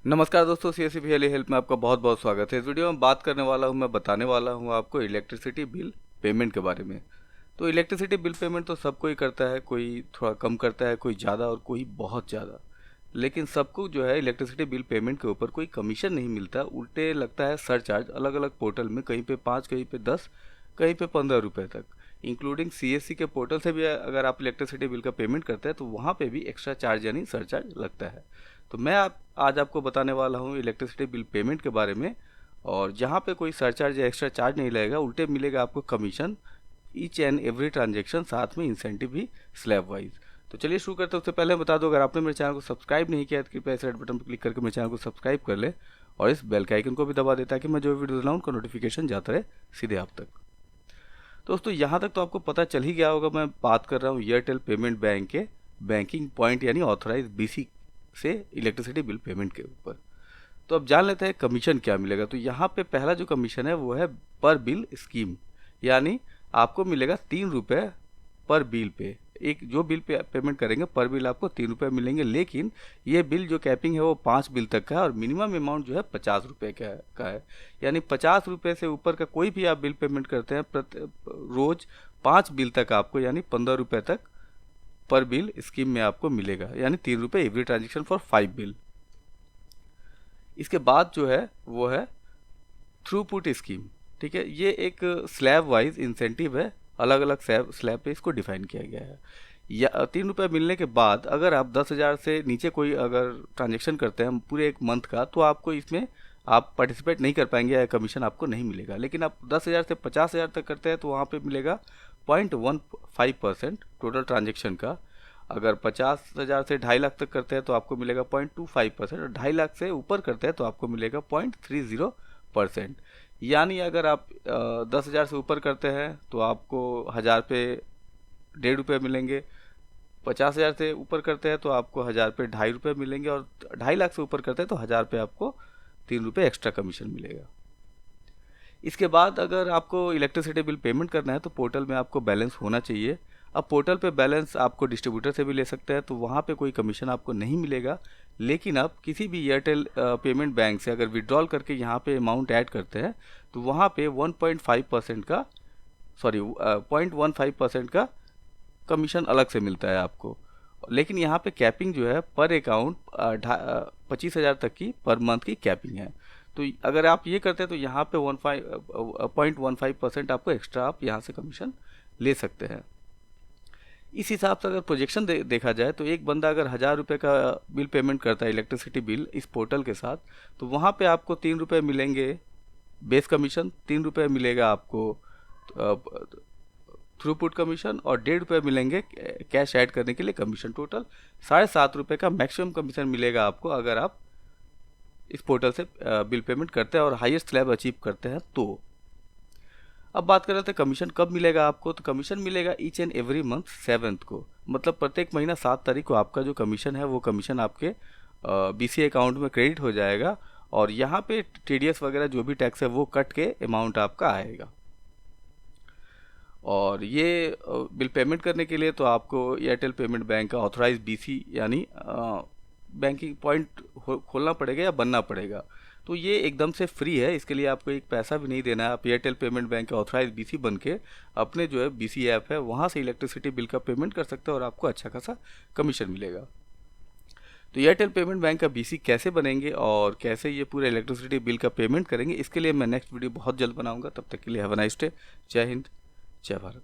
नमस्कार दोस्तों, सीएससी वेली हेल्प में आपका बहुत बहुत स्वागत है। इस वीडियो में बात करने वाला हूँ, मैं बताने वाला हूँ आपको इलेक्ट्रिसिटी बिल पेमेंट के बारे में। तो इलेक्ट्रिसिटी बिल पेमेंट तो सबको ही करता है, कोई थोड़ा कम करता है, कोई ज़्यादा और कोई बहुत ज़्यादा। लेकिन सबको जो है इलेक्ट्रिसिटी बिल पेमेंट के ऊपर कोई कमीशन नहीं मिलता, उल्टे लगता है सरचार्ज अलग अलग पोर्टल में, कहीं पे 5, कहीं पे 10, कहीं पे 15 रुपये तक। इंक्लूडिंग सीएससी के पोर्टल से भी अगर आप इलेक्ट्रिसिटी बिल का पेमेंट करते हैं तो वहाँ पे भी एक्स्ट्रा चार्ज यानी सरचार्ज लगता है। तो मैं आज आपको बताने वाला हूँ इलेक्ट्रिसिटी बिल पेमेंट के बारे में, और जहाँ पे कोई सरचार्ज या एक्स्ट्रा चार्ज नहीं लगेगा, उल्टे मिलेगा आपको commission each and every transaction, साथ में इंसेंटिव भी स्लैब वाइज। तो चलिए शुरू करते हैं। उससे पहले बता दो, अगर आपने मेरे चैनल को सब्सक्राइब नहीं किया तो कृपया इस रेड बटन पर क्लिक करके मेरे चैनल को सब्सक्राइब कर ले और इस बेल के आइकन को भी दबा दे ताकि मैं जो वीडियो लाऊं उनका नोटिफिकेशन जाता रहे सीधे आप तक। दोस्तों यहाँ तक तो आपको पता चल ही गया होगा, मैं बात कर रहा हूँ एयरटेल पेमेंट बैंक के बैंकिंग पॉइंट यानी ऑथराइज बीसी से इलेक्ट्रिसिटी बिल पेमेंट के ऊपर। तो अब जान लेते हैं कमीशन क्या मिलेगा। तो यहाँ पे पहला जो कमीशन है वो है पर बिल स्कीम, यानी आपको मिलेगा 3 रुपये पर बिल पे। एक जो बिल पे पेमेंट करेंगे पर बिल आपको 3 रुपये मिलेंगे, लेकिन ये बिल जो कैपिंग है वो 5 बिल तक का है और मिनिमम अमाउंट जो है 50 रुपये का है। यानी 50 रुपये से ऊपर का कोई भी आप बिल पेमेंट करते हैं रोज 5 बिल तक आपको यानी 15 रुपये तक पर बिल स्कीम में आपको मिलेगा, यानी 3 रुपये एवरी ट्रांजेक्शन फॉर 5 बिल। इसके बाद जो है वो है थ्रूपुट स्कीम। ठीक है, ये एक स्लैब वाइज इंसेंटिव है, अलग अलग स्लैब पे इसको डिफाइन किया गया है। या 3 रुपये मिलने के बाद अगर आप 10,000 से नीचे कोई अगर ट्रांजेक्शन करते हैं पूरे एक मंथ का, तो आपको इसमें आप पार्टिसिपेट नहीं कर पाएंगे या कमीशन आपको नहीं मिलेगा। लेकिन आप 10,000 से 50,000 तक करते हैं तो वहाँ पे मिलेगा 0.15% टोटल ट्रांजेक्शन का। अगर 50,000 से 2.5 लाख तक करते हैं तो आपको मिलेगा 0.25%, और 2.5 लाख से ऊपर करते हैं तो आपको मिलेगा 0.30%। यानी अगर आप 10,000 से ऊपर करते हैं तो आपको 1,000 पे 1.5 रुपये मिलेंगे, 50,000 से ऊपर करते हैं तो आपको 1,000 पे 2.5 रुपये मिलेंगे, और 2.5 लाख से ऊपर करते हैं तो 1,000 पे आपको 3 रुपये एक्स्ट्रा कमीशन मिलेगा। इसके बाद अगर आपको इलेक्ट्रिसिटी बिल पेमेंट करना है तो पोर्टल में आपको बैलेंस होना चाहिए। अब पोर्टल पे बैलेंस आपको डिस्ट्रीब्यूटर से भी ले सकते हैं, तो वहाँ पे कोई कमीशन आपको नहीं मिलेगा। लेकिन आप किसी भी एयरटेल पेमेंट बैंक से अगर विड्रॉल करके यहाँ पे अमाउंट ऐड करते हैं तो वहाँ पे 0.15% का 0.15% का कमीशन अलग से मिलता है आपको। लेकिन यहाँ पे कैपिंग जो है पर अकाउंट 25,000 तक की पर मंथ की कैपिंग है। तो अगर आप ये करते हैं तो यहाँ पे 0.15% आपको एक्स्ट्रा आप यहाँ से कमीशन ले सकते हैं। इस हिसाब से अगर प्रोजेक्शन देखा जाए तो एक बंदा अगर 1,000 रुपये का बिल पेमेंट करता है इलेक्ट्रिसिटी बिल इस पोर्टल के साथ, तो वहाँ पे आपको 3 रुपये मिलेंगे बेस कमीशन, 3 रुपये मिलेगा आपको थ्रूपुट कमीशन, और 1.5 रुपये मिलेंगे कैश ऐड करने के लिए कमीशन। टोटल 7.5 रुपये का मैक्सिमम कमीशन मिलेगा आपको अगर आप इस पोर्टल से बिल पेमेंट करते हैं और हाईएस्ट स्लैब अचीव करते हैं तो। अब बात कर रहे थे कमीशन कब मिलेगा आपको। तो कमीशन मिलेगा each and every month 7th को, मतलब प्रत्येक महीना 7 तारीख को आपका जो कमीशन है वो कमीशन आपके बीसीए अकाउंट में क्रेडिट हो जाएगा, और यहाँ पे टीडीएस वगैरह जो भी टैक्स है वो कट के अमाउंट आपका आएगा। और ये बिल पेमेंट करने के लिए तो आपको एयरटेल पेमेंट बैंक का ऑथराइज बीसी यानी बैंकिंग पॉइंट खोलना पड़ेगा या बनना पड़ेगा। तो ये एकदम से फ्री है, इसके लिए आपको एक पैसा भी नहीं देना है। आप एयरटेल पेमेंट बैंक के ऑथराइज बीसी बन के अपने जो है बीसी ऐप है वहाँ से इलेक्ट्रिसिटी बिल का पेमेंट कर सकते हैं और आपको अच्छा खासा कमीशन मिलेगा। तो एयरटेल पेमेंट बैंक का बीसी कैसे बनेंगे और कैसे ये पूरे इलेक्ट्रिसिटी बिल का पेमेंट करेंगे, इसके लिए मैं नेक्स्ट वीडियो बहुत जल्द बनाऊंगा। तब तक के लिए हैव अ नाइस डे। जय हिंद, जय भारत।